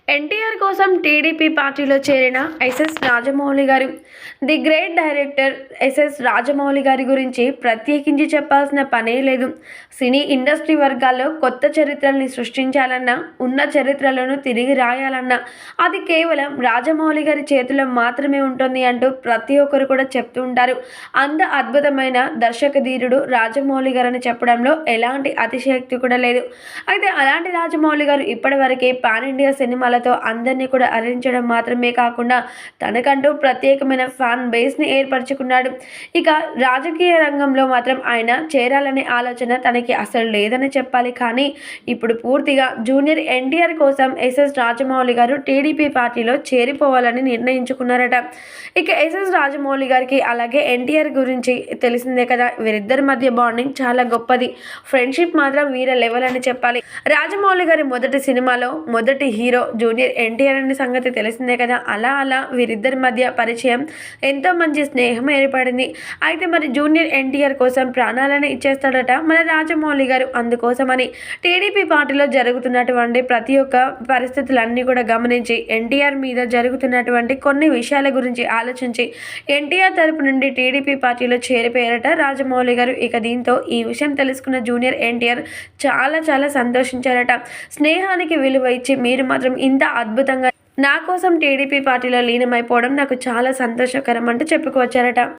ఎన్టీఆర్ కోసం టీడీపీ పార్టీలో చేరిన ఎస్ఎస్ రాజమౌళి గారు. The great director S S Rajamouli గారి గురించి ప్రత్యేకించి చెప్పాల్సిన పనే లేదు. సినీ ఇండస్ట్రీ వర్గాల్లో కొత్త చరిత్రల్ని సృష్టించాలన్నా, ఉన్న చరిత్రలను తిరిగి రాయాలన్నా అది కేవలం రాజమౌళి గారి చేతిలో మాత్రమే ఉంటుంది అంటూ ప్రతి ఒక్కరు కూడా చెప్తూ ఉంటారు. అంత అద్భుతమైన దర్శకధీరుడు రాజమౌళి గారని చెప్పడంలో ఎలాంటి అతిశయోక్తి కూడా లేదు. అయితే అలాంటి రాజమౌళి గారు ఇప్పటివరకే పాన్ ఇండియా సినిమాలతో అందరినీ కూడా అలరించడం మాత్రమే కాకుండా తనకంటూ ప్రత్యేకమైన ఫ్యాన్ బేస్ని ఏర్పరచుకున్నాడు. ఇక రాజకీయ రంగంలో మాత్రం ఆయన చేరాలనే ఆలోచన తనకి అసలు లేదని చెప్పాలి. కానీ ఇప్పుడు పూర్తిగా జూనియర్ ఎన్టీఆర్ కోసం ఎస్ఎస్ రాజమౌళి గారు టీడీపీ పార్టీలో చేరిపోవాలని నిర్ణయించుకున్నారట. ఇక ఎస్ఎస్ రాజమౌళి గారికి అలాగే ఎన్టీఆర్ గురించి తెలిసిందే కదా, వీరిద్దరి మధ్య బాండింగ్ చాలా గొప్పది. ఫ్రెండ్షిప్ మాత్రం వీర లెవెల్ అని చెప్పాలి. రాజమౌళి గారి మొదటి సినిమాలో మొదటి హీరో జూనియర్ ఎన్టీఆర్ అనే సంగతి తెలిసిందే కదా. అలా వీరిద్దరి మధ్య పరిచయం, ఎంతో మంచి స్నేహం ఏర్పడింది. అయితే మరి జూనియర్ ఎన్టీఆర్ కోసం ప్రాణాలను ఇచ్చేస్తాడట మన రాజమౌళి గారు. అందుకోసమని టీడీపీ పార్టీలో జరుగుతున్నటువంటి ప్రతి ఒక్క పరిస్థితులన్నీ కూడా గమనించి ఎన్టీఆర్ మీద జరుగుతున్నటువంటి కొన్ని విషయాల గురించి ఆలోచించి ఎన్టీఆర్ తరపు నుండి టీడీపీ పార్టీలో చేరిపోయారట రాజమౌళి గారు. ఇక దీంతో ఈ విషయం తెలుసుకున్న జూనియర్ ఎన్టీఆర్ చాలా సంతోషించారట. స్నేహానికి విలువ ఇచ్చి మీరు మాత్రం ఇంత అద్భుతంగా నా కోసం టీడీపీ పార్టీలో లీనమైపోవడం నాకు చాలా సంతోషకరం అంటూ చెప్పుకొచ్చారట.